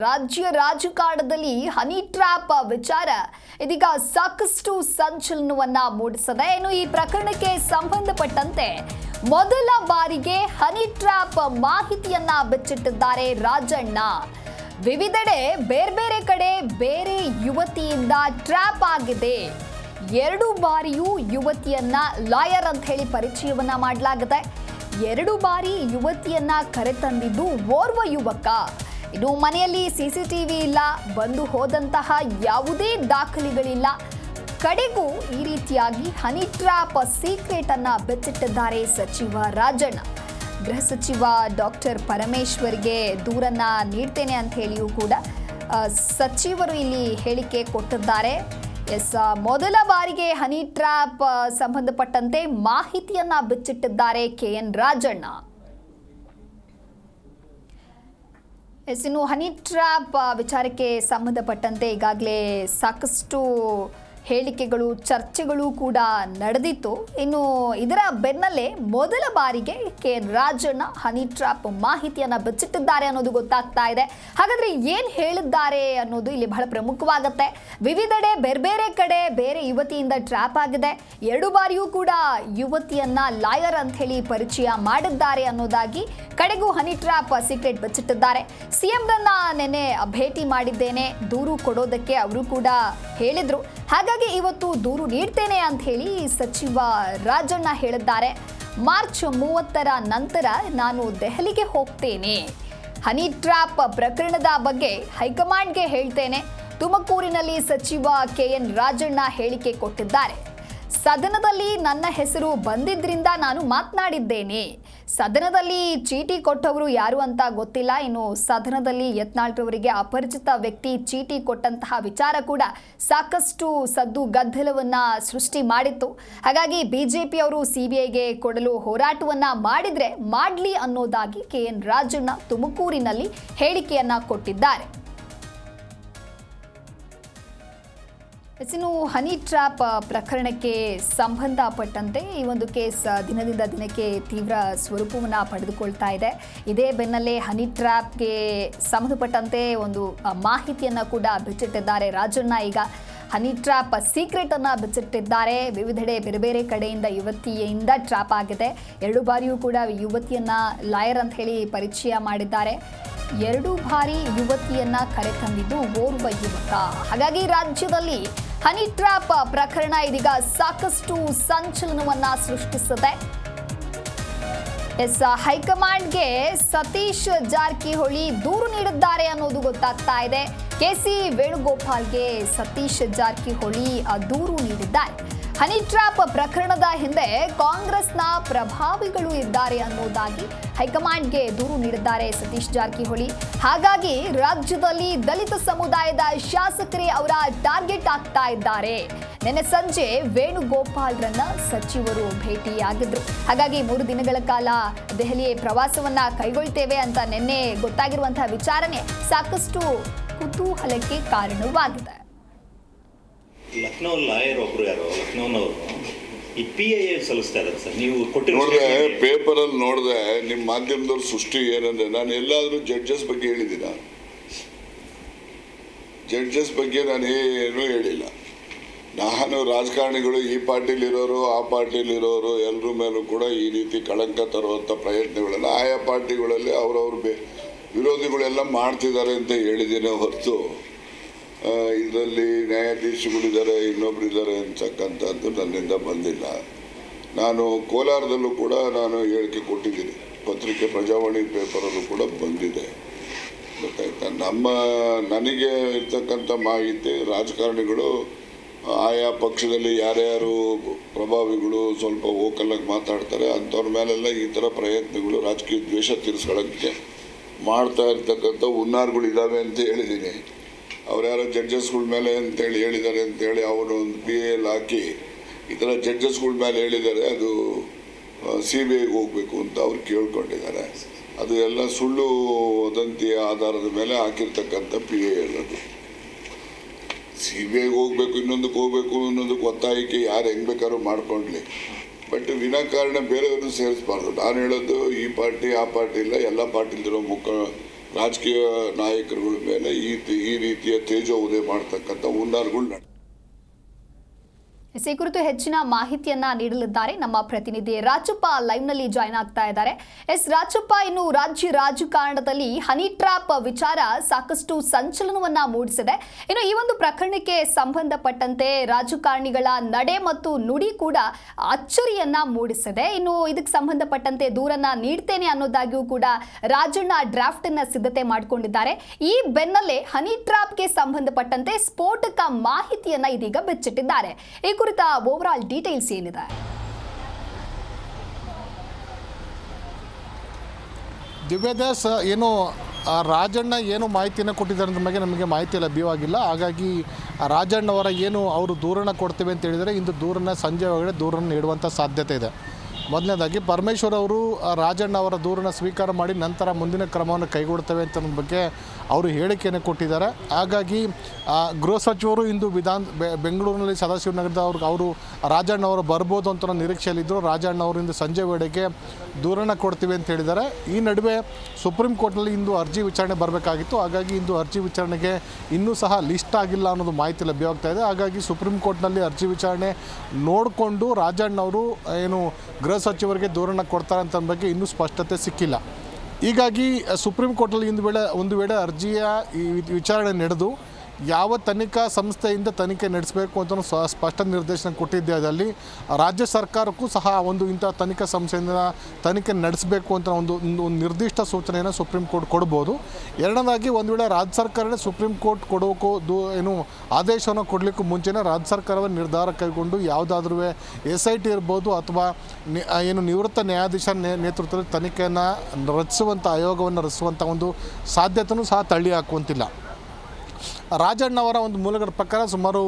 ರಾಜ್ಯ ರಾಜಕಾರಣದಲ್ಲಿ honey trap ವಿಚಾರ ಇದೀಗ ಸಾಕಷ್ಟು ಸಂಚಲನವನ್ನ ಮೂಡಿಸಿದೆ. ಇನ್ನು ಈ ಪ್ರಕರಣಕ್ಕೆ ಸಂಬಂಧಪಟ್ಟಂತೆ ಮೊದಲ ಬಾರಿಗೆ ಹನಿ ಟ್ರ್ಯಾಪ್ ಮಾಹಿತಿಯನ್ನ ಬಿಚ್ಚಿಟ್ಟಿದ್ದಾರೆ ರಾಜಣ್ಣ. ವಿವಿಧೆಡೆ ಬೇರೆ ಕಡೆ ಬೇರೆ ಯುವತಿಯಿಂದ ಟ್ರ್ಯಾಪ್ ಆಗಿದೆ. 2 ಬಾರಿಯೂ ಯುವತಿಯನ್ನ ಲಾಯರ್ ಅಂತ ಹೇಳಿ ಪರಿಚಯವನ್ನ ಮಾಡಲಾಗಿದೆ. 2 ಬಾರಿ ಯುವತಿಯನ್ನ ಕರೆತಂದಿದ್ದು ಓರ್ವ ಯುವಕ. ಇನ್ನು ಮನೆಯಲ್ಲಿ ಸಿಸಿಟಿವಿ ಇಲ್ಲ, ಬಂದು ಹೋದಂತಹ ಯಾವುದೇ ದಾಖಲೆಗಳಿಲ್ಲ. ಕಡೆಗೂ ಈ ರೀತಿಯಾಗಿ ಹನಿ ಟ್ರ್ಯಾಪ್ ಸೀಕ್ರೆಟ್ ಅನ್ನ ಬೆಚ್ಚಿಟ್ಟಿದ್ದಾರೆ ಸಚಿವ ರಾಜಣ್ಣ. ಗೃಹ ಸಚಿವ ಡಾಕ್ಟರ್ ಪರಮೇಶ್ವರ್ಗೆ ದೂರನ್ನ ನೀಡ್ತೇನೆ ಅಂತ ಹೇಳಿಯೂ ಕೂಡ ಸಚಿವರು ಇಲ್ಲಿ ಹೇಳಿಕೆ ಕೊಟ್ಟಿದ್ದಾರೆ. ಮೊದಲ ಬಾರಿಗೆ ಹನಿ ಟ್ರ್ಯಾಪ್ ಸಂಬಂಧಪಟ್ಟಂತೆ ಮಾಹಿತಿಯನ್ನ ಬಿಚ್ಚಿಟ್ಟಿದ್ದಾರೆ KN ರಾಜಣ್ಣ. ಇನ್ನು ಹನಿ ಟ್ರ್ಯಾಪ್ ವಿಚಾರಕ್ಕೆ ಸಂಬಂಧಪಟ್ಟಂತೆ ಈಗಾಗಲೇ ಸಾಕಷ್ಟು ಹೇಳಿಕೆಗಳು, ಚರ್ಚೆಗಳು ಕೂಡ ನಡೆದಿತ್ತು. ಇನ್ನು ಇದರ ಬೆನ್ನಲ್ಲೇ ಮೊದಲ ಬಾರಿಗೆ KN ರಾಜಣ್ಣ ಹನಿ ಟ್ರ್ಯಾಪ್ ಮಾಹಿತಿಯನ್ನ ಬಿಚ್ಚಿಟ್ಟಿದ್ದಾರೆ ಅನ್ನೋದು ಗೊತ್ತಾಗ್ತಾ ಇದೆ. ಹಾಗಾದ್ರೆ ಏನ್ ಹೇಳಿದ್ದಾರೆ ಅನ್ನೋದು ಇಲ್ಲಿ ಬಹಳ ಪ್ರಮುಖವಾಗುತ್ತೆ. ವಿವಿಧೆಡೆ ಬೇರೆ ಕಡೆ ಬೇರೆ ಯುವತಿಯಿಂದ ಟ್ರ್ಯಾಪ್ ಆಗಿದೆ. 2 ಬಾರಿಯೂ ಕೂಡ ಯುವತಿಯನ್ನ ಲಾಯರ್ ಅಂತ ಹೇಳಿ ಪರಿಚಯ ಮಾಡಿದ್ದಾರೆ ಅನ್ನೋದಾಗಿ ಕಡೆಗೂ ಹನಿ ಟ್ರ್ಯಾಪ್ ಸೀಕ್ರೆಟ್ ಬಚ್ಚಿಟ್ಟಿದ್ದಾರೆ. ಸಿಎಂರನ್ನ ನೆನ್ನೆ ಭೇಟಿ ಮಾಡಿದ್ದೇನೆ, ದೂರು ಕೊಡೋದಕ್ಕೆ ಅವರು ಕೂಡ ಹೇಳಿದ್ರು. ಹಾಗಾಗಿ ಇವತ್ತು ದೂರು ನೀಡ್ತೇನೆ ಅಂತ ಹೇಳಿ ಸಚಿವ ರಾಜಣ್ಣ ಹೇಳಿದ್ದಾರೆ. ಮಾರ್ಚ್ 30ರ ನಂತರ ನಾನು ದೆಹಲಿಗೆ ಹೋಗ್ತೇನೆ. ಹನಿ ಟ್ರ್ಯಾಪ್ ಪ್ರಕರಣದ ಬಗ್ಗೆ ಹೈಕಮಾಂಡ್ಗೆ ಹೇಳ್ತೇನೆ. ತುಮಕೂರಿನಲ್ಲಿ ಸಚಿವ KN ರಾಜಣ್ಣ ಹೇಳಿಕೆ ಕೊಟ್ಟಿದ್ದಾರೆ. ಸದನದಲ್ಲಿ ನನ್ನ ಹೆಸರು ಬಂದಿದ್ರಿಂದ ನಾನು ಮಾತನಾಡಿದ್ದೇನೆ. ಸದನದಲ್ಲಿ ಚೀಟಿ ಕೊಟ್ಟವರು ಯಾರು ಅಂತ ಗೊತ್ತಿಲ್ಲ. ಇನ್ನು ಸದನದಲ್ಲಿ ಯತ್ನಾಳ್ರವರಿಗೆ ಅಪರಿಚಿತ ವ್ಯಕ್ತಿ ಚೀಟಿ ಕೊಟ್ಟಂತಹ ವಿಚಾರ ಕೂಡ ಸಾಕಷ್ಟು ಸದ್ದು ಗದ್ದಲವನ್ನ ಸೃಷ್ಟಿ ಮಾಡಿತ್ತು. ಹಾಗಾಗಿ ಬಿಜೆಪಿಯವರು CBIಗೆ ಕೊಡಲು ಹೋರಾಟವನ್ನ ಮಾಡಿದ್ರೆ ಮಾಡ್ಲಿ ಅನ್ನೋದಾಗಿ KN ರಾಜಣ್ಣ ತುಮಕೂರಿನಲ್ಲಿ ಹೇಳಿಕೆಯನ್ನ ಕೊಟ್ಟಿದ್ದಾರೆ. ಇನ್ನು ಹನಿ ಟ್ರ್ಯಾಪ್ ಪ್ರಕರಣಕ್ಕೆ ಸಂಬಂಧಪಟ್ಟಂತೆ ಈ ಒಂದು ಕೇಸ್ ದಿನದಿಂದ ದಿನಕ್ಕೆ ತೀವ್ರ ಸ್ವರೂಪವನ್ನು ಪಡೆದುಕೊಳ್ತಾ ಇದೆ. ಇದೇ ಬೆನ್ನಲ್ಲೇ ಹನಿ ಟ್ರ್ಯಾಪ್ಗೆ ಸಂಬಂಧಪಟ್ಟಂತೆ ಒಂದು ಮಾಹಿತಿಯನ್ನು ಕೂಡ ಬಿಚ್ಚಿಟ್ಟಿದ್ದಾರೆ ರಾಜಣ್ಣ. ಈಗ ಹನಿ ಟ್ರ್ಯಾಪ್ ಸೀಕ್ರೆಟ್ ಅನ್ನ ಬಿಚ್ಚಿಟ್ಟಿದ್ದಾರೆ. ವಿವಿಧೆಡೆ ಬೇರೆ ಕಡೆಯಿಂದ ಯುವತಿಯಿಂದ ಟ್ರ್ಯಾಪ್ ಆಗಿದೆ. 2 ಬಾರಿಯೂ ಕೂಡ ಯುವತಿಯನ್ನ ಲಾಯರ್ ಅಂತ ಹೇಳಿ ಪರಿಚಯ ಮಾಡಿದ್ದಾರೆ. 2 ಬಾರಿ ಯುವತಿಯನ್ನ ಕರೆತಂದಿದ್ದು ಓರ್ವ ಯುವಕ. ಹಾಗಾಗಿ ರಾಜ್ಯದಲ್ಲಿ ಹನಿ ಟ್ರ್ಯಾಪ್ ಪ್ರಕರಣ ಇದೀಗ ಸಾಕಷ್ಟು ಸಂಚಲನವನ್ನ ಸೃಷ್ಟಿಸಿದೆ. ಹೈಕಮಾಂಡ್ಗೆ ಸತೀಶ್ ಜಾರಕಿಹೊಳಿ ದೂರು ನೀಡಿದ್ದಾರೆ ಅನ್ನೋದು ಗೊತ್ತಾಗ್ತಾ ಇದೆ. KC ವೇಣುಗೋಪಾಲ್ಗೆ ಸತೀಶ್ ಜಾರಕಿಹೊಳಿ ದೂರು ನೀಡಿದ್ದಾರೆ. ಹನಿ ಟ್ರ್ಯಾಪ್ ಪ್ರಕರಣದ ಹಿಂದೆ ಕಾಂಗ್ರೆಸ್ನ ಪ್ರಭಾವಿಗಳು ಇದ್ದಾರೆ ಅನ್ನೋದಾಗಿ ಹೈಕಮಾಂಡ್ಗೆ ದೂರು ನೀಡಿದ್ದಾರೆ ಸತೀಶ್ ಜಾರಕಿಹೊಳಿ. ಹಾಗಾಗಿ ರಾಜ್ಯದಲ್ಲಿ ದಲಿತ ಸಮುದಾಯದ ಶಾಸಕರೇ ಅವರ ಟಾರ್ಗೆಟ್ ಆಗ್ತಾ ಇದ್ದಾರೆ. ನಿನ್ನೆ ಸಂಜೆ ವೇಣುಗೋಪಾಲ್ರನ್ನ ಸಚಿವರು ಭೇಟಿಯಾಗಿದ್ರು. ಹಾಗಾಗಿ 3 ದಿನಗಳ ಕಾಲ ದೆಹಲಿ ಪ್ರವಾಸವನ್ನ ಕೈಗೊಳ್ತೇವೆ ಅಂತ ನಿನ್ನೆ ಗೊತ್ತಾಗಿರುವಂತಹ ವಿಚಾರಣೆ ಸಾಕಷ್ಟು ಕುತೂಹಲಕ್ಕೆ ಕಾರಣವಾಗಿದೆ. ಲಕ್ನೋ ಲಾಯರ್ ಒಬ್ರು ಯಾರು ಲಕ್ನೋನವರು ಈ PIA ಸಲ್ಲಿಸ್ತಾ ಇದ್ದಾರೆ ಸರ್. ನೀವು ನೋಡಿದೆ ಪೇಪರಲ್ಲಿ ನೋಡಿದೆ ನಿಮ್ಮ ಮಾಧ್ಯಮದವ್ರ ಸೃಷ್ಟಿ ಏನಂದ್ರೆ, ನಾನು ಎಲ್ಲಾದರೂ ಜಡ್ಜಸ್ ಬಗ್ಗೆ ಹೇಳಿದ್ದೀನ? ಜಡ್ಜಸ್ ಬಗ್ಗೆ ನಾನು ಏನೂ ಹೇಳಿಲ್ಲ. ನಾನು ರಾಜಕಾರಣಿಗಳು ಈ ಪಾರ್ಟಿಲಿರೋರು ಆ ಪಾರ್ಟಿಲಿರೋರು ಎಲ್ಲರ ಮೇಲೂ ಕೂಡ ಈ ರೀತಿ ಕಳಂಕ ತರುವಂಥ ಪ್ರಯತ್ನಗಳೆಲ್ಲ ಆಯಾ ಪಾರ್ಟಿಗಳಲ್ಲಿ ಅವರವ್ರ ವಿರೋಧಿಗಳೆಲ್ಲ ಮಾಡ್ತಿದ್ದಾರೆ ಅಂತ ಹೇಳಿದ್ದೇನೆ ಹೊರತು ಇದರಲ್ಲಿ ನ್ಯಾಯಾಧೀಶಗಳಿದ್ದಾರೆ, ಇನ್ನೊಬ್ಬರಿದ್ದಾರೆ ಅಂತಕ್ಕಂಥದ್ದು ನನ್ನಿಂದ ಬಂದಿಲ್ಲ. ನಾನು ಕೋಲಾರದಲ್ಲೂ ಕೂಡ ನಾನು ಹೇಳಿಕೆ ಕೊಟ್ಟಿದ್ದೀನಿ, ಪತ್ರಿಕೆ ಪ್ರಜಾವಾಣಿ ಪೇಪರಲ್ಲೂ ಕೂಡ ಬಂದಿದೆ. ಗೊತ್ತಾಯ್ತಾ? ನನಗೆ ಇರ್ತಕ್ಕಂಥ ಮಾಹಿತಿ ರಾಜಕಾರಣಿಗಳು ಆಯಾ ಪಕ್ಷದಲ್ಲಿ ಯಾರ್ಯಾರು ಪ್ರಭಾವಿಗಳು ಸ್ವಲ್ಪ ವೋಕಲ್ಲಾಗಿ ಮಾತಾಡ್ತಾರೆ ಅಂಥವ್ರ ಮೇಲೆಲ್ಲ ಈ ಥರ ಪ್ರಯತ್ನಗಳು ರಾಜಕೀಯ ದ್ವೇಷ ತೀರಿಸ್ಕೊಳ್ಳೋಕ್ಕೆ ಮಾಡ್ತಾ ಇರ್ತಕ್ಕಂಥ ಹುನ್ನಾರಗಳಿದ್ದಾವೆ ಅಂತ ಹೇಳಿದ್ದೀನಿ. ಅವ್ರು ಯಾರೋ ಜಡ್ಜಸ್ಗಳ ಮೇಲೆ ಅಂತೇಳಿ ಹೇಳಿದ್ದಾರೆ ಅಂತೇಳಿ ಅವರು ಒಂದು PIL ಹಾಕಿ ಈ ಥರ ಜಡ್ಜಸ್ಗಳ ಮೇಲೆ ಹೇಳಿದ್ದಾರೆ, ಅದು CBIಗೆ ಹೋಗಬೇಕು ಅಂತ ಅವ್ರು ಕೇಳ್ಕೊಂಡಿದ್ದಾರೆ. ಅದು ಎಲ್ಲ ಸುಳ್ಳು ವದಂತಿಯ ಆಧಾರದ ಮೇಲೆ ಹಾಕಿರ್ತಕ್ಕಂಥ PIL. ಅದು CBIಗೆ ಹೋಗಬೇಕು, ಇನ್ನೊಂದಕ್ಕೆ ಹೋಗಬೇಕು, ಇನ್ನೊಂದಕ್ಕೆ ಒತ್ತಾಯಕ್ಕೆ ಯಾರು ಹೆಂಗೆ ಬೇಕಾದ್ರೂ ಮಾಡ್ಕೊಳ್ಳಿ. ಬಟ್ ವಿನಾಕಾರಣ ಬೇರೆಯವ್ರನ್ನ ಸೇರಿಸಬಾರ್ದು. ನಾನು ಹೇಳೋದು ಈ ಪಾರ್ಟಿ ಆ ಪಾರ್ಟಿ ಇಲ್ಲ, ಎಲ್ಲ ಪಾರ್ಟಿಲಿರೋ ರಾಜಕೀಯ ನಾಯಕರುಗಳ ಮೇಲೆ ಈ ರೀತಿಯ ತೇಜೋವಧೆ ಮಾಡ್ತಕ್ಕಂಥ ಹುನ್ನಾರಗಳು ಈ ಕುರಿತು ಹೆಚ್ಚಿನ ಮಾಹಿತಿಯನ್ನ ನೀಡಲಿದ್ದಾರೆ ನಮ್ಮ ಪ್ರತಿನಿಧಿ ರಾಜಪ್ಪ ಲೈವ್ನಲ್ಲಿ ಜಾಯ್ನ್ ಆಗ್ತಾ ಇದ್ದಾರೆ. ರಾಜಪ್ಪ, ಇನ್ನು ರಾಜ್ಯ ರಾಜಕಾರಣದಲ್ಲಿ ಹನಿ ಟ್ರ್ಯಾಪ್ ವಿಚಾರ ಸಾಕಷ್ಟು ಸಂಚಲನವನ್ನ ಮೂಡಿಸಿದೆ. ಇನ್ನು ಈ ಒಂದು ಪ್ರಕರಣಕ್ಕೆ ಸಂಬಂಧಪಟ್ಟಂತೆ ರಾಜಕಾರಣಿಗಳ ನಡೆ ಮತ್ತು ನುಡಿ ಕೂಡ ಅಚ್ಚರಿಯನ್ನ ಮೂಡಿಸಿದೆ. ಇನ್ನು ಇದಕ್ಕೆ ಸಂಬಂಧಪಟ್ಟಂತೆ ದೂರನ್ನ ನೀಡ್ತೇನೆ ಅನ್ನೋದಾಗಿಯೂ ಕೂಡ ರಾಜಣ್ಣ ಡ್ರಾಫ್ಟ್ ಅನ್ನ ಸಿದ್ಧತೆ ಮಾಡಿಕೊಂಡಿದ್ದಾರೆ. ಈ ಬೆನ್ನಲ್ಲೇ ಹನಿ ಟ್ರ್ಯಾಪ್ಗೆ ಸಂಬಂಧಪಟ್ಟಂತೆ ಸ್ಫೋಟಕ ಮಾಹಿತಿಯನ್ನ ಇದೀಗ ಬಿಚ್ಚಿಟ್ಟಿದ್ದಾರೆ. ಈ ಕುರಿತ ಓವರಾಲ್ ಡೀಟೇಲ್ಸ್ ಏನಿದೆ? ದಿವ್ಯದಾಸ್, ಏನು ರಾಜಣ್ಣ ಏನು ಮಾಹಿತಿಯನ್ನು ಕೊಟ್ಟಿದ್ದಾರೆ ಅಂತ ಬಗ್ಗೆ ನಮಗೆ ಮಾಹಿತಿ ಲಭ್ಯವಾಗಿಲ್ಲ. ಹಾಗಾಗಿ ರಾಜಣ್ಣವರ ಏನು ಅವರು ದೂರನ್ನು ಕೊಡ್ತೇವೆ ಅಂತ ಹೇಳಿದರೆ ಇಂದು ದೂರನ್ನು ಸಂಜೆ ಒಳಗಡೆ ದೂರನ್ನು ನೀಡುವಂಥ ಸಾಧ್ಯತೆ ಇದೆ. ಮೊದಲನೇದಾಗಿ ಪರಮೇಶ್ವರ್ ಅವರು ರಾಜಣ್ಣ ಅವರ ದೂರನ್ನು ಸ್ವೀಕಾರ ಮಾಡಿ ನಂತರ ಮುಂದಿನ ಕ್ರಮವನ್ನು ಕೈಗೊಳ್ತೇವೆ ಅಂತ ಬಗ್ಗೆ ಅವರು ಹೇಳಿಕೆಯನ್ನು ಕೊಟ್ಟಿದ್ದಾರೆ. ಹಾಗಾಗಿ ಗೃಹ ಸಚಿವರು ಇಂದು ಬೆಂಗಳೂರಿನಲ್ಲಿ ಸದಾಶಿವನಗರದ ಅವರು ರಾಜಣ್ಣ ಅವರು ಬರ್ಬೋದು ಅಂತ ನಿರೀಕ್ಷೆಯಲ್ಲಿದ್ದರು. ರಾಜಣ್ಣ ಅವರು ಇಂದು ಸಂಜೆ ವೇಳೆಗೆ ದೂರನ್ನು ಕೊಡ್ತೀವಿ ಅಂತ ಹೇಳಿದ್ದಾರೆ. ಈ ನಡುವೆ ಸುಪ್ರೀಂ ಕೋರ್ಟ್ನಲ್ಲಿ ಇಂದು ಅರ್ಜಿ ವಿಚಾರಣೆ ಬರಬೇಕಾಗಿತ್ತು. ಹಾಗಾಗಿ ಇಂದು ಅರ್ಜಿ ವಿಚಾರಣೆಗೆ ಇನ್ನೂ ಸಹ ಲಿಸ್ಟ್ ಆಗಿಲ್ಲ ಅನ್ನೋದು ಮಾಹಿತಿ ಲಭ್ಯವಾಗ್ತಾ ಇದೆ. ಹಾಗಾಗಿ ಸುಪ್ರೀಂ ಕೋರ್ಟ್ನಲ್ಲಿ ಅರ್ಜಿ ವಿಚಾರಣೆ ನೋಡಿಕೊಂಡು ರಾಜಣ್ಣ ಅವರು ಏನು ಗೃಹ ಸಚಿವರಿಗೆ ದೂರನ್ನು ಕೊಡ್ತಾರೆ ಅಂತ ಬಗ್ಗೆ ಇನ್ನೂ ಸ್ಪಷ್ಟತೆ ಸಿಕ್ಕಿಲ್ಲ. ಹೀಗಾಗಿ ಸುಪ್ರೀಂ ಕೋರ್ಟಲ್ಲಿ ಒಂದು ವೇಳೆ ಅರ್ಜಿಯ ಈ ವಿಚಾರಣೆ ನಡೆದು ಯಾವ ತನಿಖಾ ಸಂಸ್ಥೆಯಿಂದ ತನಿಖೆ ನಡೆಸಬೇಕು ಅಂತ ಸ್ಪಷ್ಟ ನಿರ್ದೇಶನ ಕೊಟ್ಟಿದ್ದೆ. ಅದರಲ್ಲಿ ರಾಜ್ಯ ಸರ್ಕಾರಕ್ಕೂ ಸಹ ಇಂಥ ತನಿಖಾ ಸಂಸ್ಥೆಯಿಂದ ತನಿಖೆ ನಡೆಸಬೇಕು ಅಂತ ಒಂದು ನಿರ್ದಿಷ್ಟ ಸೂಚನೆಯನ್ನು ಸುಪ್ರೀಂ ಕೋರ್ಟ್ ಕೊಡ್ಬೋದು. ಎರಡನೇದಾಗಿ ಒಂದು ವೇಳೆ ರಾಜ್ಯ ಸರ್ಕಾರನೇ ಸುಪ್ರೀಂ ಕೋರ್ಟ್ ಕೊಡೋಕ್ಕೂ ಆದೇಶವನ್ನು ಕೊಡಲಿಕ್ಕೂ ಮುಂಚೆನೇ ರಾಜ್ಯ ಸರ್ಕಾರವೇ ನಿರ್ಧಾರ ಕೈಗೊಂಡು ಯಾವುದಾದ್ರೂ SIT ಇರ್ಬೋದು ಅಥವಾ ನಿವೃತ್ತ ನ್ಯಾಯಾಧೀಶ ನೇತೃತ್ವದಲ್ಲಿ ತನಿಖೆಯನ್ನು ರಚಿಸುವಂಥ ಆಯೋಗವನ್ನು ರಚಿಸುವಂಥ ಒಂದು ಸಾಧ್ಯತೆಯೂ ಸಹ ತಳ್ಳಿ ಹಾಕುವಂತಿಲ್ಲ. ರಾಜಣ್ಣ ಅವರ ಒಂದು ಮೂಲಗಳ ಪ್ರಕಾರ ಸುಮಾರು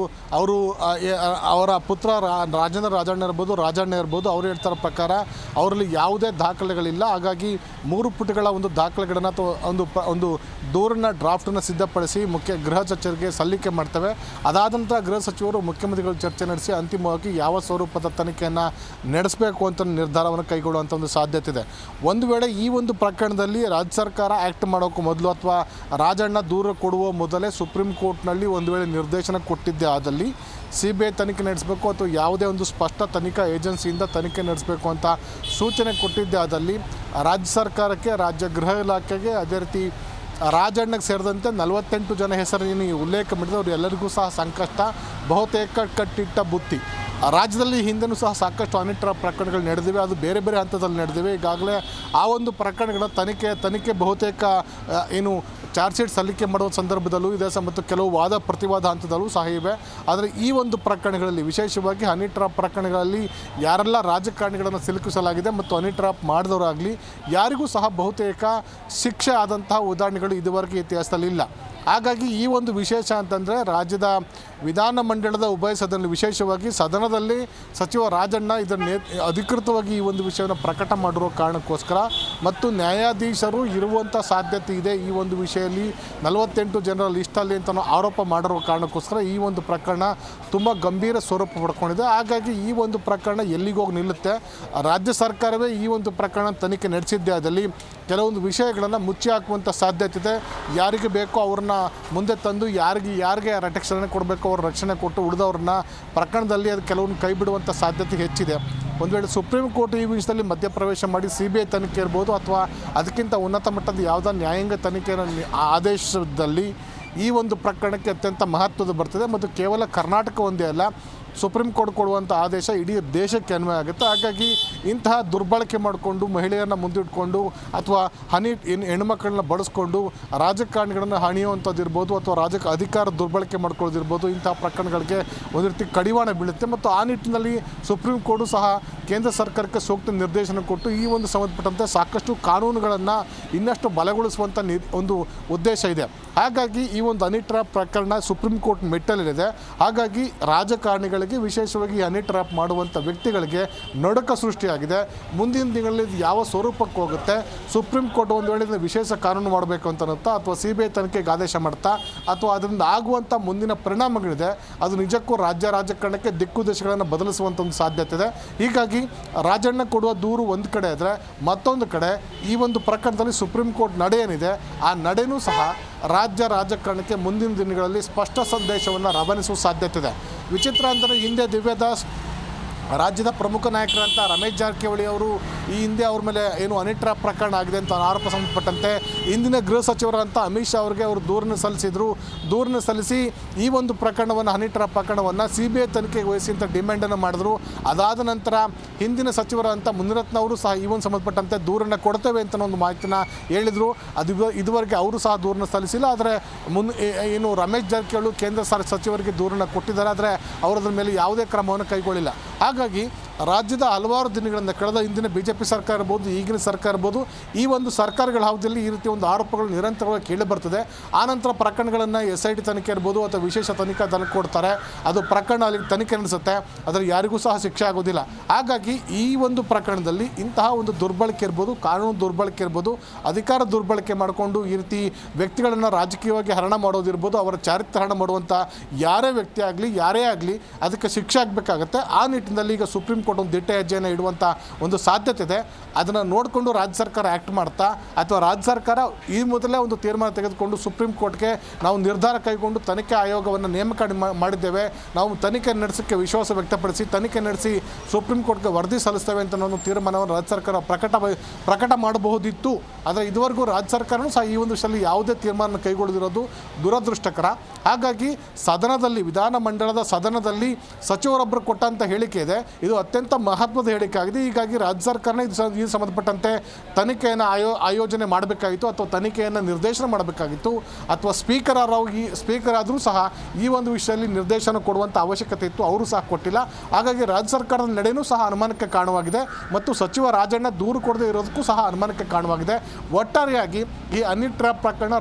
ಅವರ ಪುತ್ರ ರಾಜಣ್ಣ ಇರ್ಬೋದು ಅವ್ರು ಹೇಳ್ತಾರ ಪ್ರಕಾರ ಅವರಲ್ಲಿ ಯಾವುದೇ ದಾಖಲೆಗಳಿಲ್ಲ. ಹಾಗಾಗಿ 3 ಪುಟಗಳ ಒಂದು ದಾಖಲೆಗಳನ್ನು ಅಥವಾ ಒಂದು ದೂರನ್ನ ಡ್ರಾಫ್ಟನ್ನು ಸಿದ್ಧಪಡಿಸಿ ಗೃಹ ಸಚಿವರಿಗೆ ಸಲ್ಲಿಕೆ ಮಾಡ್ತವೆ. ಅದಾದ ನಂತರ ಗೃಹ ಸಚಿವರು ಮುಖ್ಯಮಂತ್ರಿಗಳು ಚರ್ಚೆ ನಡೆಸಿ ಅಂತಿಮವಾಗಿ ಯಾವ ಸ್ವರೂಪದ ತನಿಖೆಯನ್ನು ನಡೆಸಬೇಕು ಅಂತ ನಿರ್ಧಾರವನ್ನು ಕೈಗೊಳ್ಳುವಂಥ ಒಂದು ಸಾಧ್ಯತೆ ಇದೆ. ಒಂದು ವೇಳೆ ಈ ಒಂದು ಪ್ರಕರಣದಲ್ಲಿ ರಾಜ್ಯ ಸರ್ಕಾರ ಆ್ಯಕ್ಟ್ ಮಾಡೋಕ್ಕೂ ಮೊದಲು ಅಥವಾ ರಾಜಣ್ಣ ದೂರ ಕೊಡುವ ಮೊದಲೇ ಸುಪ್ರೀಂ ಕೋರ್ಟ್ನಲ್ಲಿ ಒಂದು ವೇಳೆ ನಿರ್ದೇಶನ ಕೊಟ್ಟಿದ್ದೆ ಆದಲ್ಲಿ CBI ತನಿಖೆ ನಡೆಸಬೇಕು ಅಥವಾ ಯಾವುದೇ ಒಂದು ಸ್ಪಷ್ಟ ತನಿಖಾ ಏಜೆನ್ಸಿಯಿಂದ ತನಿಖೆ ನಡೆಸಬೇಕು ಅಂತ ಸೂಚನೆ ಕೊಟ್ಟಿದ್ದೆ ಆದಲ್ಲಿ ರಾಜ್ಯ ಸರ್ಕಾರಕ್ಕೆ, ರಾಜ್ಯ ಗೃಹ ಇಲಾಖೆಗೆ, ಅದೇ ರೀತಿ ರಾಜಣ್ಣಗೆ ಸೇರಿದಂತೆ 48 ಜನ ಹೆಸರನ್ನು ಉಲ್ಲೇಖ ಮಾಡಿದವರು ಎಲ್ಲರಿಗೂ ಸಹ ಸಂಕಷ್ಟ, ಬಹುತೇಕ ಕಟ್ಟಿಟ್ಟ ಬುತ್ತಿ. ರಾಜ್ಯದಲ್ಲಿ ಹಿಂದೆಯೂ ಸಹ ಸಾಕಷ್ಟು ಹನಿ ಟ್ರ್ಯಾಪ್ ಪ್ರಕರಣಗಳು ನಡೆದಿವೆ. ಅದು ಬೇರೆ ಬೇರೆ ಹಂತದಲ್ಲಿ ನಡೆದಿವೆ. ಈಗಾಗಲೇ ಆ ಒಂದು ಪ್ರಕರಣಗಳ ತನಿಖೆ ಬಹುತೇಕ ಚಾರ್ಜ್ ಶೀಟ್ ಸಲ್ಲಿಕೆ ಮಾಡುವ ಸಂದರ್ಭದಲ್ಲೂ ಇದೆ ಮತ್ತು ಕೆಲವು ವಾದ ಪ್ರತಿವಾದ ಹಂತದಲ್ಲೂ ಸಹ ಇವೆ. ಆದರೆ ಈ ಒಂದು ಪ್ರಕರಣಗಳಲ್ಲಿ ವಿಶೇಷವಾಗಿ ಹನಿ ಟ್ರ್ಯಾಪ್ ಪ್ರಕರಣಗಳಲ್ಲಿ ಯಾರೆಲ್ಲ ರಾಜಕಾರಣಿಗಳನ್ನು ಸಿಲುಕಿಸಲಾಗಿದೆ ಮತ್ತು ಹನಿ ಟ್ರ್ಯಾಪ್ ಮಾಡಿದವರಾಗಲಿ ಯಾರಿಗೂ ಸಹ ಬಹುತೇಕ ಶಿಕ್ಷೆ ಆದಂತಹ ಉದಾಹರಣೆಗಳು ಇದುವರೆಗೆ ಇತಿಹಾಸದಲ್ಲಿ ಇಲ್ಲ. ಹಾಗಾಗಿ ಈ ಒಂದು ವಿಶೇಷ ಅಂತಂದರೆ ರಾಜ್ಯದ ವಿಧಾನಮಂಡಲದ ಉಭಯ ಸದನ, ವಿಶೇಷವಾಗಿ ಸದನದಲ್ಲಿ ಸಚಿವ ರಾಜಣ್ಣ ಇದನ್ನು ಅಧಿಕೃತವಾಗಿ ಈ ಒಂದು ವಿಷಯವನ್ನು ಪ್ರಕಟ ಮಾಡಿರೋ ಕಾರಣಕ್ಕೋಸ್ಕರ ಮತ್ತು ನ್ಯಾಯಾಧೀಶರು ಇರುವಂಥ ಸಾಧ್ಯತೆ ಇದೆ ಈ ಒಂದು ವಿಷಯದಲ್ಲಿ 48 ಜನರ ಲಿಸ್ಟಲ್ಲಿ ಅಂತ ಆರೋಪ ಮಾಡಿರೋ ಕಾರಣಕ್ಕೋಸ್ಕರ ಈ ಒಂದು ಪ್ರಕರಣ ತುಂಬ ಗಂಭೀರ ಸ್ವರೂಪ ಪಡ್ಕೊಂಡಿದೆ. ಹಾಗಾಗಿ ಈ ಒಂದು ಪ್ರಕರಣ ಎಲ್ಲಿಗೋಗಿ ನಿಲ್ಲುತ್ತೆ, ರಾಜ್ಯ ಸರ್ಕಾರವೇ ಈ ಒಂದು ಪ್ರಕರಣ ತನಿಖೆ ನಡೆಸಿದ್ದೇ ಆದಲ್ಲಿ ಕೆಲವೊಂದು ವಿಷಯಗಳನ್ನು ಮುಚ್ಚಿ ಹಾಕುವಂಥ ಸಾಧ್ಯತೆ ಇದೆ. ಯಾರಿಗೆ ಬೇಕೋ ಅವ್ರನ್ನ ಮುಂದೆ ತಂದು ಯಾರಿಗೆ ರಕ್ಷಣೆ ಕೊಡಬೇಕು ಅವ್ರ ರಕ್ಷಣೆ ಕೊಟ್ಟು ಉಳಿದವ್ರನ್ನ ಪ್ರಕರಣದಲ್ಲಿ ಅದು ಕೆಲವೊಂದು ಕೈ ಬಿಡುವಂಥ ಸಾಧ್ಯತೆ ಹೆಚ್ಚಿದೆ. ಒಂದು ವೇಳೆ ಸುಪ್ರೀಂ ಕೋರ್ಟ್ ಈ ವಿಷಯದಲ್ಲಿ ಮಧ್ಯಪ್ರವೇಶ ಮಾಡಿ CBI ತನಿಖೆ ಇರ್ಬೋದು ಅಥವಾ ಅದಕ್ಕಿಂತ ಉನ್ನತ ಮಟ್ಟದ ಯಾವುದೋ ನ್ಯಾಯಾಂಗ ತನಿಖೆ ಆದೇಶದಲ್ಲಿ ಈ ಒಂದು ಪ್ರಕರಣಕ್ಕೆ ಅತ್ಯಂತ ಮಹತ್ವದ ಬರ್ತದೆ ಮತ್ತು ಕೇವಲ ಕರ್ನಾಟಕ ಒಂದೇ ಅಲ್ಲ, ಸುಪ್ರೀಂ ಕೋರ್ಟ್ ಕೊಡುವಂಥ ಆದೇಶ ಇಡೀ ದೇಶಕ್ಕೆ ಅನ್ವಯ ಆಗುತ್ತೆ. ಹಾಗಾಗಿ ಇಂತಹ ದುರ್ಬಳಕೆ ಮಾಡಿಕೊಂಡು ಮಹಿಳೆಯರನ್ನ ಮುಂದಿಟ್ಕೊಂಡು ಅಥವಾ ಹೆಣ್ಮಕ್ಳನ್ನ ಬಳಸ್ಕೊಂಡು ರಾಜಕಾರಣಿಗಳನ್ನು ಹಣಿಯುವಂಥದ್ದು ಇರ್ಬೋದು ಅಥವಾ ಅಧಿಕಾರ ದುರ್ಬಳಕೆ ಮಾಡ್ಕೊಳ್ಳೋದಿರ್ಬೋದು, ಇಂತಹ ಪ್ರಕರಣಗಳಿಗೆ ಒಂದು ರೀತಿ ಕಡಿವಾಣ ಬೀಳುತ್ತೆ. ಮತ್ತು ಆ ನಿಟ್ಟಿನಲ್ಲಿ ಸುಪ್ರೀಂ ಕೋರ್ಟು ಸಹ ಕೇಂದ್ರ ಸರ್ಕಾರಕ್ಕೆ ಸೂಕ್ತ ನಿರ್ದೇಶನ ಕೊಟ್ಟು ಈ ಒಂದು ಸಂಬಂಧಪಟ್ಟಂತೆ ಸಾಕಷ್ಟು ಕಾನೂನುಗಳನ್ನು ಇನ್ನಷ್ಟು ಬಲಗೊಳಿಸುವಂಥ ಒಂದು ಉದ್ದೇಶ ಇದೆ. ಹಾಗಾಗಿ ಈ ಒಂದು ಹನಿ ಟ್ರ್ಯಾಪ್ ಪ್ರಕರಣ ಸುಪ್ರೀಂ ಕೋರ್ಟ್ ಮೆಟ್ಟಲಿದೆ. ಹಾಗಾಗಿ ರಾಜಕಾರಣಿಗಳ ವ್ಯಕ್ತಿಗಳಿಗೆ, ವಿಶೇಷವಾಗಿ ಹನಿ ಟ್ರ್ಯಾಪ್ ಮಾಡುವಂಥ ವ್ಯಕ್ತಿಗಳಿಗೆ ನಡುಕ ಸೃಷ್ಟಿಯಾಗಿದೆ. ಮುಂದಿನ ದಿನಗಳಲ್ಲಿ ಇದು ಯಾವ ಸ್ವರೂಪಕ್ಕೆ ಹೋಗುತ್ತೆ, ಸುಪ್ರೀಂ ಕೋರ್ಟ್ ಒಂದು ವೇಳೆ ವಿಶೇಷ ಕಾನೂನು ಮಾಡಬೇಕು ಅಂತ ಅನ್ನುತ್ತಾ, ಅಥವಾ CBI ತನಿಖೆಗೆ ಆದೇಶ ಮಾಡ್ತಾ, ಅಥವಾ ಅದರಿಂದ ಆಗುವಂಥ ಮುಂದಿನ ಪರಿಣಾಮಗಳಿದೆ, ಅದು ನಿಜಕ್ಕೂ ರಾಜಕಾರಣಕ್ಕೆ ದಿಕ್ಕುದೇಶಗಳನ್ನು ಬದಲಿಸುವಂಥ ಒಂದು ಸಾಧ್ಯತೆ ಇದೆ. ಹೀಗಾಗಿ ರಾಜಣ್ಣ ಕೊಡುವ ದೂರು ಒಂದು ಕಡೆ ಆದರೆ, ಮತ್ತೊಂದು ಕಡೆ ಈ ಒಂದು ಪ್ರಕರಣದಲ್ಲಿ ಸುಪ್ರೀಂ ಕೋರ್ಟ್ ನಡೆ ಏನಿದೆ, ಆ ನಡೆಯೂ ಸಹ ರಾಜಕಾರಣಕ್ಕೆ ಮುಂದಿನ ದಿನಗಳಲ್ಲಿ ಸ್ಪಷ್ಟ ಸಂದೇಶವನ್ನು ರವಾನಿಸುವ ಸಾಧ್ಯತೆ ಇದೆ. ವಿಚಿತ್ರ ಅಂದರೆ, ಹಿಂದೆ ದಿವ್ಯದಾಸ್ ರಾಜ್ಯದ ಪ್ರಮುಖ ನಾಯಕರಂತ ರಮೇಶ್ ಜಾರಕಿಹೊಳಿ ಅವರು ಈ ಹಿಂದೆ ಅವ್ರ ಮೇಲೆ ಏನು ಹನಿ ಟ್ರ್ಯಾಪ್ ಪ್ರಕರಣ ಆಗಿದೆ ಅಂತ ಆರೋಪ ಸಂಬಂಧಪಟ್ಟಂತೆ ಇಂದಿನ ಗೃಹ ಸಚಿವರಂತ ಅಮಿತ್ ಶಾ ಅವರಿಗೆ ಅವರು ದೂರನ್ನು ಸಲ್ಲಿಸಿ ಈ ಒಂದು ಪ್ರಕರಣವನ್ನು, ಹನಿ ಟ್ರ್ಯಾಪ್ ಪ್ರಕರಣವನ್ನು CBI ತನಿಖೆಗೆ ವಹಿಸಿ ಅಂತ ಡಿಮ್ಯಾಂಡನ್ನು ಮಾಡಿದ್ರು. ಅದಾದ ನಂತರ ಹಿಂದಿನ ಸಚಿವರಂತ ಮುನಿರತ್ನ ಅವರು ಸಹ ಈ ಒಂದು ಸಂಬಂಧಪಟ್ಟಂತೆ ದೂರನ್ನು ಕೊಡ್ತೇವೆ ಅಂತ ಒಂದು ಮಾಹಿತಿನ ಹೇಳಿದರು. ಇದುವರೆಗೆ ಅವರು ಸಹ ದೂರನ್ನು ಸಲ್ಲಿಸಿಲ್ಲ. ಆದರೆ ಏನು ರಮೇಶ್ ಜಾರಕಿಹೊಳಿ ಕೇಂದ್ರ ಸಚಿವರಿಗೆ ದೂರನ್ನು ಕೊಟ್ಟಿದ್ದಾರೆ, ಆದರೆ ಅವರದ್ರ ಮೇಲೆ ಯಾವುದೇ ಕ್ರಮವನ್ನು ಕೈಗೊಳ್ಳಿಲ್ಲ. ಹಾಗಾಗಿ ರಾಜ್ಯದ ಹಲವಾರು ದಿನಗಳಿಂದ, ಕಳೆದ ಹಿಂದಿನ BJP ಸರ್ಕಾರ ಇರ್ಬೋದು, ಈಗಿನ ಸರ್ಕಾರ ಇರ್ಬೋದು, ಈ ಒಂದು ಸರ್ಕಾರಗಳ ಅವಧಿಯಲ್ಲಿ ಈ ರೀತಿ ಒಂದು ಆರೋಪಗಳು ನಿರಂತರವಾಗಿ ಕೇಳಿ ಬರ್ತದೆ. ಆನಂತರ ಪ್ರಕರಣಗಳನ್ನು SIT ತನಿಖೆ ಇರ್ಬೋದು ಅಥವಾ ವಿಶೇಷ ತನಿಖಾ ದಳಕ್ಕೆ ಕೊಡ್ತಾರೆ. ಅದು ಪ್ರಕರಣ ಅಲ್ಲಿ ತನಿಖೆ ನಡೆಸುತ್ತೆ, ಆದರೆ ಯಾರಿಗೂ ಸಹ ಶಿಕ್ಷೆ ಆಗೋದಿಲ್ಲ. ಹಾಗಾಗಿ ಈ ಒಂದು ಪ್ರಕರಣದಲ್ಲಿ ಇಂತಹ ಒಂದು ದುರ್ಬಳಕೆ ಇರ್ಬೋದು, ಕಾನೂನು ದುರ್ಬಳಕೆ ಇರ್ಬೋದು, ಅಧಿಕಾರ ದುರ್ಬಳಕೆ ಮಾಡಿಕೊಂಡು ಈ ರೀತಿ ವ್ಯಕ್ತಿಗಳನ್ನು ರಾಜಕೀಯವಾಗಿ ಹರಣ ಮಾಡೋದಿರ್ಬೋದು, ಅವರ ಚಾರಿತ್ರ್ಯ ಹರಣ ಮಾಡುವಂಥ ಯಾರೇ ವ್ಯಕ್ತಿ ಆಗಲಿ, ಯಾರೇ ಆಗಲಿ, ಅದಕ್ಕೆ ಶಿಕ್ಷೆ ಆಗಬೇಕಾಗತ್ತೆ. ಆ ನಿಟ್ಟಿನಲ್ಲಿ ಈಗ ಸುಪ್ರೀಂ ಕೋರ್ಟ್ ಒಂದು ದಿಟ್ಟ ಹೆಜ್ಜೆಯನ್ನು ಇಡುವಂಥ ಒಂದು ಸಾಧ್ಯತೆ ಇದೆ. ಅದನ್ನು ನೋಡಿಕೊಂಡು ರಾಜ್ಯ ಸರ್ಕಾರ ಆ್ಯಕ್ಟ್ ಮಾಡ್ತಾ, ಅಥವಾ ರಾಜ್ಯ ಸರ್ಕಾರ ಈ ಮೊದಲೇ ಒಂದು ತೀರ್ಮಾನ ತೆಗೆದುಕೊಂಡು ಸುಪ್ರೀಂ ಕೋರ್ಟ್ಗೆ ನಾವು ನಿರ್ಧಾರ ಕೈಗೊಂಡು ತನಿಖೆ ಆಯೋಗವನ್ನು ನೇಮಕ ಮಾಡಿದ್ದೇವೆ, ನಾವು ತನಿಖೆ ನಡೆಸೋಕ್ಕೆ ವಿಶ್ವಾಸ ವ್ಯಕ್ತಪಡಿಸಿ ತನಿಖೆ ನಡೆಸಿ ಸುಪ್ರೀಂ ಕೋರ್ಟ್ಗೆ ವರದಿ ಸಲ್ಲಿಸ್ತೇವೆ ಅಂತ ಒಂದು ತೀರ್ಮಾನವನ್ನು ರಾಜ್ಯ ಸರ್ಕಾರ ಪ್ರಕಟ ಮಾಡಬಹುದಿತ್ತು. ಆದರೆ ಇದುವರೆಗೂ ರಾಜ್ಯ ಸರ್ಕಾರವೂ ಸಹ ಈ ಒಂದು ವಿಷಯದಲ್ಲಿ ಯಾವುದೇ ತೀರ್ಮಾನ ಕೈಗೊಳ್ಳದಿರೋದು ದುರದೃಷ್ಟಕರ. ಹಾಗಾಗಿ ಸದನದಲ್ಲಿ, ವಿಧಾನಮಂಡಲದ ಸದನದಲ್ಲಿ ಸಚಿವರೊಬ್ಬರು ಕೊಟ್ಟಂಥ ಹೇಳಿಕೆ ಇದೆ, ಇದು ಅತ್ಯಂತ ಮಹತ್ವದ ಹೇಳಿಕೆ ಆಗಿದೆ. ಹೀಗಾಗಿ ರಾಜ್ಯ ಸರ್ಕಾರನೇ ಇದು ಸಂಬಂಧಪಟ್ಟಂತೆ ತನಿಖೆಯನ್ನು ಆಯೋಜನೆ ಮಾಡಬೇಕಾಗಿತ್ತು, ಅಥವಾ ತನಿಖೆಯನ್ನು ನಿರ್ದೇಶನ ಮಾಡಬೇಕಾಗಿತ್ತು, ಅಥವಾ ಸ್ಪೀಕರ್ ಆದರೂ ಸಹ ಈ ಒಂದು ವಿಷಯದಲ್ಲಿ ನಿರ್ದೇಶನ ಕೊಡುವಂಥ ಅವಶ್ಯಕತೆ ಇತ್ತು, ಅವರು ಸಹ ಕೊಟ್ಟಿಲ್ಲ. ಹಾಗಾಗಿ ರಾಜ್ಯ ಸರ್ಕಾರದ ನಡೆಯೂ ಸಹ ಅನುಮಾನಕ್ಕೆ ಕಾರಣವಾಗಿದೆ, ಮತ್ತು ಸಚಿವ ರಾಜಣ್ಣ ದೂರು ಕೊಡದೇ ಇರೋದಕ್ಕೂ ಸಹ ಅನುಮಾನಕ್ಕೆ ಕಾರಣವಾಗಿದೆ. ಒಟ್ಟಾರೆಯಾಗಿ ಈ ಹನಿ ಟ್ರ್ಯಾಪ್ ಪ್ರಕರಣ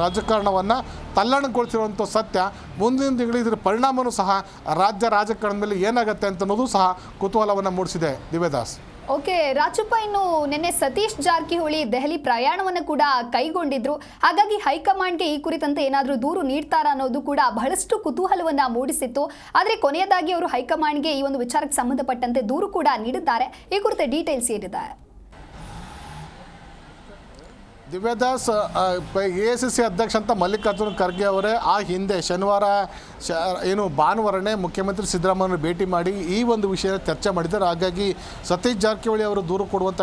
ರಾಜಕಾರಣವನ್ನು ತಲ್ಲಣಗೊಳಿಸಿರುವಂಥ ಸತ್ಯ. ಮುಂದಿನ ತಿಂಗಳು ಇದರ ಪರಿಣಾಮವೂ ಸಹ ರಾಜ್ಯ ರಾಜಕಾರಣದ ಮೇಲೆ ಏನಾಗುತ್ತೆ ಅಂತ ಅನ್ನೋದು ಸಹ ಕುತೂಹಲವನ್ನು ಮೂಡಿಸಿದೆ. ದಿವ್ಯದಾಸ್. ಓಕೆ ರಾಜಪ್ಪ, ಇನ್ನು ನಿನ್ನೆ ಸತೀಶ್ ಜಾರಕಿಹೊಳಿ ದೆಹಲಿ ಪ್ರಯಾಣವನ್ನು ಕೂಡ ಕೈಗೊಂಡಿದ್ರು. ಹಾಗಾಗಿ ಹೈಕಮಾಂಡ್ಗೆ ಈ ಕುರಿತಂತೆ ಏನಾದರೂ ದೂರು ನೀಡ್ತಾರಾ ಅನ್ನೋದು ಕೂಡ ಬಹಳಷ್ಟು ಕುತೂಹಲವನ್ನು ಮೂಡಿಸಿತ್ತು. ಆದರೆ ಕೊನೆಯದಾಗಿ ಅವರು ಹೈಕಮಾಂಡ್ಗೆ ಈ ಒಂದು ವಿಚಾರಕ್ಕೆ ಸಂಬಂಧಪಟ್ಟಂತೆ ದೂರು ಕೂಡ ನೀಡಿದ್ದಾರೆ. ಈ ಕುರಿತ ಡೀಟೇಲ್ಸ್ ಏನಿದೆ? ದಿವ್ಯದಾಸ್, AICC ಅಧ್ಯಕ್ಷ ಅಂತ ಮಲ್ಲಿಕಾರ್ಜುನ ಖರ್ಗೆ ಅವರೇ ಆ ಹಿಂದೆ ಶನಿವಾರ ಭಾನುವಾರನೇ ಮುಖ್ಯಮಂತ್ರಿ ಸಿದ್ದರಾಮಯ್ಯನ ಭೇಟಿ ಮಾಡಿ ಈ ಒಂದು ವಿಷಯನ ಚರ್ಚೆ ಮಾಡಿದ್ದಾರೆ. ಹಾಗಾಗಿ ಸತೀಶ್ ಜಾರಕಿಹೊಳಿ ಅವರು ದೂರು ಕೊಡುವಂಥ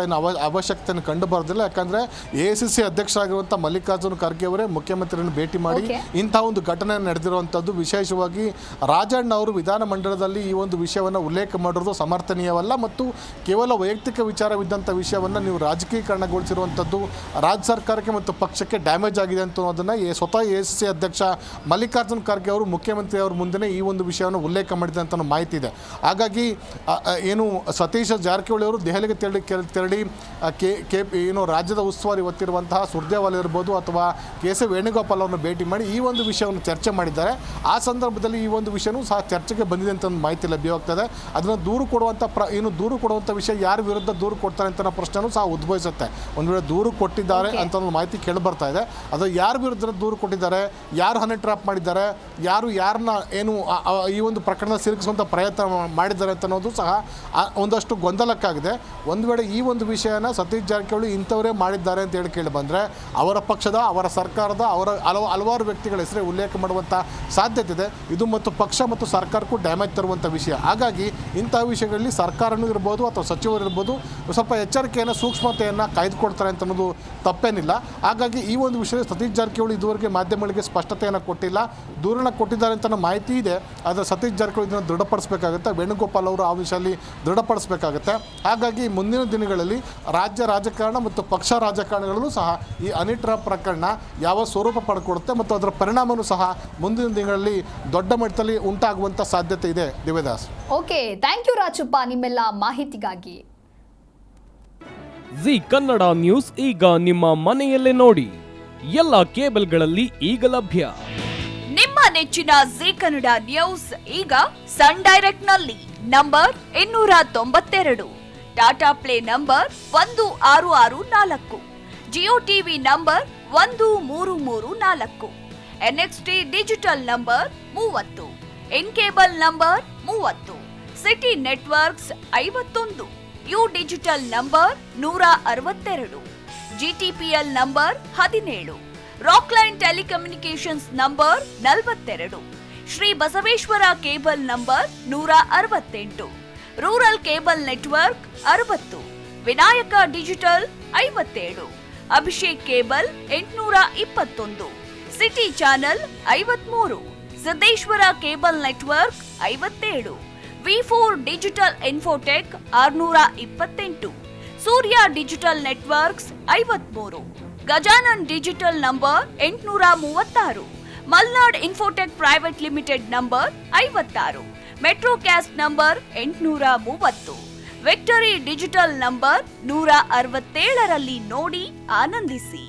ಅವಶ್ಯಕತೆಯನ್ನು ಕಂಡು ಬರೋದಿಲ್ಲ. ಯಾಕಂದರೆ AICC ಅಧ್ಯಕ್ಷರಾಗಿರುವಂಥ ಮಲ್ಲಿಕಾರ್ಜುನ ಖರ್ಗೆ ಅವರೇ ಮುಖ್ಯಮಂತ್ರಿಯನ್ನು ಭೇಟಿ ಮಾಡಿ ಇಂಥ ಒಂದು ಘಟನೆ ನಡೆದಿರುವಂಥದ್ದು. ವಿಶೇಷವಾಗಿ ರಾಜಣ್ಣ ಅವರು ವಿಧಾನಮಂಡಲದಲ್ಲಿ ಈ ಒಂದು ವಿಷಯವನ್ನು ಉಲ್ಲೇಖ ಮಾಡಿರೋದು ಸಮರ್ಥನೀಯವಲ್ಲ, ಮತ್ತು ಕೇವಲ ವೈಯಕ್ತಿಕ ವಿಚಾರವಿದ್ದಂಥ ವಿಷಯವನ್ನು ನೀವು ರಾಜಕೀಕರಣಗೊಳಿಸಿರುವಂಥದ್ದು ರಾಜ್ಯ ಸರ್ಕಾರಕ್ಕೆ ಮತ್ತು ಪಕ್ಷಕ್ಕೆ ಡ್ಯಾಮೇಜ್ ಆಗಿದೆ ಅಂತ ಅನ್ನೋದನ್ನು ಸ್ವತಃ AICC ಅಧ್ಯಕ್ಷ ಮಲ್ಲಿಕಾರ್ಜುನ ಖರ್ಗೆ ಅವರು ಮುಖ್ಯಮಂತ್ರಿ ಅವ್ರ ಮುಂದೆ ಈ ಒಂದು ವಿಷಯವನ್ನು ಉಲ್ಲೇಖ ಮಾಡಿದೆ ಅಂತ ಮಾಹಿತಿ ಇದೆ. ಹಾಗಾಗಿ ಸತೀಶ್ ಜಾರಕಿಹೊಳಿ ಅವರು ದೆಹಲಿಗೆ ತೆರಳಿ ರಾಜ್ಯದ ಉಸ್ತುವಾರಿ ಹೊತ್ತಿರುವಂತಹ ಸುರ್ಜೇವಾಲಾ ಇರ್ಬೋದು, ಅಥವಾ KC ವೇಣುಗೋಪಾಲ್ ಅವರನ್ನು ಭೇಟಿ ಮಾಡಿ ಈ ಒಂದು ವಿಷಯವನ್ನು ಚರ್ಚೆ ಮಾಡಿದ್ದಾರೆ. ಆ ಸಂದರ್ಭದಲ್ಲಿ ಈ ಒಂದು ವಿಷಯನೂ ಸಹ ಚರ್ಚೆಗೆ ಬಂದಿದೆ ಅಂತ ಒಂದು ಮಾಹಿತಿ ಲಭ್ಯವಾಗ್ತದೆ. ಅದನ್ನು ದೂರು ಕೊಡುವಂಥ ವಿಷಯ ಯಾರ ವಿರುದ್ಧ ದೂರು ಕೊಡ್ತಾರೆ ಅಂತ ಪ್ರಶ್ನೆನೂ ಸಹ ಉದ್ಭವಿಸುತ್ತೆ. ಒಂದು ವೇಳೆ ದೂರು ಕೊಟ್ಟಿದ್ದಾರೆ ಅಂತ ಒಂದು ಮಾಹಿತಿ ಕೇಳಿ ಬರ್ತಾ ಇದೆ. ಅದು ಯಾರ ವಿರುದ್ಧ ದೂರು ಕೊಟ್ಟಿದ್ದಾರೆ, ಯಾರು ಹನಿ ಟ್ರ್ಯಾಪ್ ಮಾಡಿದ್ದಾರೆ, ಯಾರನ್ನ ಈ ಒಂದು ಪ್ರಕರಣ ಸಿಲುಕಿಸುವಂಥ ಪ್ರಯತ್ನ ಮಾಡಿದ್ದಾರೆ ಅಂತ ಅನ್ನೋದು ಸಹ ಒಂದಷ್ಟು ಗೊಂದಲಕ್ಕಾಗಿದೆ. ಒಂದು ವೇಳೆ ಈ ಒಂದು ವಿಷಯನ ಸತೀಶ್ ಜಾರಕಿಹೊಳಿ ಇಂಥವರೇ ಮಾಡಿದ್ದಾರೆ ಅಂತ ಹೇಳಿ ಕೇಳಿ ಬಂದರೆ, ಅವರ ಪಕ್ಷದ, ಅವರ ಸರ್ಕಾರದ, ಅವರ ಹಲವಾರು ವ್ಯಕ್ತಿಗಳ ಹೆಸರೇ ಉಲ್ಲೇಖ ಮಾಡುವಂಥ ಸಾಧ್ಯತೆ ಇದೆ. ಇದು ಮತ್ತು ಪಕ್ಷ ಮತ್ತು ಸರ್ಕಾರಕ್ಕೂ ಡ್ಯಾಮೇಜ್ ತರುವಂಥ ವಿಷಯ. ಹಾಗಾಗಿ ಇಂತಹ ವಿಷಯಗಳಲ್ಲಿ ಸರ್ಕಾರನೂ ಇರ್ಬೋದು ಅಥವಾ ಸಚಿವರು ಇರ್ಬೋದು ಸ್ವಲ್ಪ ಎಚ್ಚರಿಕೆಯನ್ನು, ಸೂಕ್ಷ್ಮತೆಯನ್ನು ಕಾಯ್ದುಕೊಳ್ತಾರೆ ಅಂತ ಅನ್ನೋದು ತಪ್ಪೇನಿಲ್ಲ. ಹಾಗಾಗಿ ಈ ಒಂದು ವಿಷಯದಲ್ಲಿ ಸತೀಶ್ ಜಾರಕಿಹೊಳಿ ಇದುವರೆಗೆ ಮಾಧ್ಯಮಗಳಿಗೆ ಸ್ಪಷ್ಟತೆಯನ್ನು ಕೊಟ್ಟಿಲ್ಲ. ದೂರನ್ನು ಕೊಟ್ಟಿದ್ದಾರೆ ಅಂತ ಮಾಹಿತಿ ಇದೆ, ಆದರೆ ಸತೀಶ್ ಜಾರಕಿಹೊಳಿ ಇದನ್ನು ದೃಢಪಡಿಸಬೇಕಾಗುತ್ತೆ. ವೇಣುಗೋಪಾಲ್ ಅವರು ಆ ವಿಷಯದಲ್ಲಿ ದೃಢಪಡಿಸಬೇಕಾಗುತ್ತೆ. ಹಾಗಾಗಿ ಮುಂದಿನ ದಿನಗಳಲ್ಲಿ ರಾಜ್ಯ ರಾಜಕಾರಣ ಮತ್ತು ಪಕ್ಷ ರಾಜಕಾರಣಗಳಲ್ಲೂ ಸಹ ಈ ಹನಿ ಟ್ರ್ಯಾಪ್ ಪ್ರಕರಣ ಯಾವ ಸ್ವರೂಪ ಪಡ್ಕೊಡುತ್ತೆ ಮತ್ತು ಅದರ ಪರಿಣಾಮವೂ ಸಹ ಮುಂದಿನ ದಿನಗಳಲ್ಲಿ ದೊಡ್ಡ ಮಟ್ಟದಲ್ಲಿ ಉಂಟಾಗುವಂಥ ಸಾಧ್ಯತೆ ಇದೆ. ದಿವ್ಯದಾಸ್. ಓಕೆ, ಥ್ಯಾಂಕ್ ಯು ರಾಜಪ್ಪ ನಿಮ್ಮೆಲ್ಲ ಮಾಹಿತಿಗಾಗಿ. ಜಿ ಕನ್ನಡ ನ್ಯೂಸ್ ಈಗ ನಿಮ್ಮ ಮನೆಯಲ್ಲೇ ನೋಡಿ. ಎಲ್ಲ ಕೇಬಲ್ಗಳಲ್ಲಿ ಈಗ ಲಭ್ಯ. ನಿಮ್ಮ ನಿಮ್ಮ ನೆಚ್ಚಿನ ಜೀ ಕನ್ನಡ ನ್ಯೂಸ್ ಈಗ ಸನ್ ಡೈರೆಕ್ಟ್ ನಲ್ಲಿ number 292, Tata play number 1664, Jio TV number 1334, NXT digital number 30, N cable number 30, city networks 51, U digital number 162, GTPL number 17, Rockline telecommunications number 42, Shri Basaveshwara cable number 168, rural cable network 60, Vinayaka digital 57, Abhishek cable 821, city channel 53, Siddeshwara cable network 57, V4 digital Infotech 628, ಸೂರ್ಯ digital networks 53, Gajanan digital number 836, Malnad infotech private limited number 56, Metrocast number 830, victory digital number 167ರಲ್ಲಿ ನೋಡಿ ಆನಂದಿಸಿ.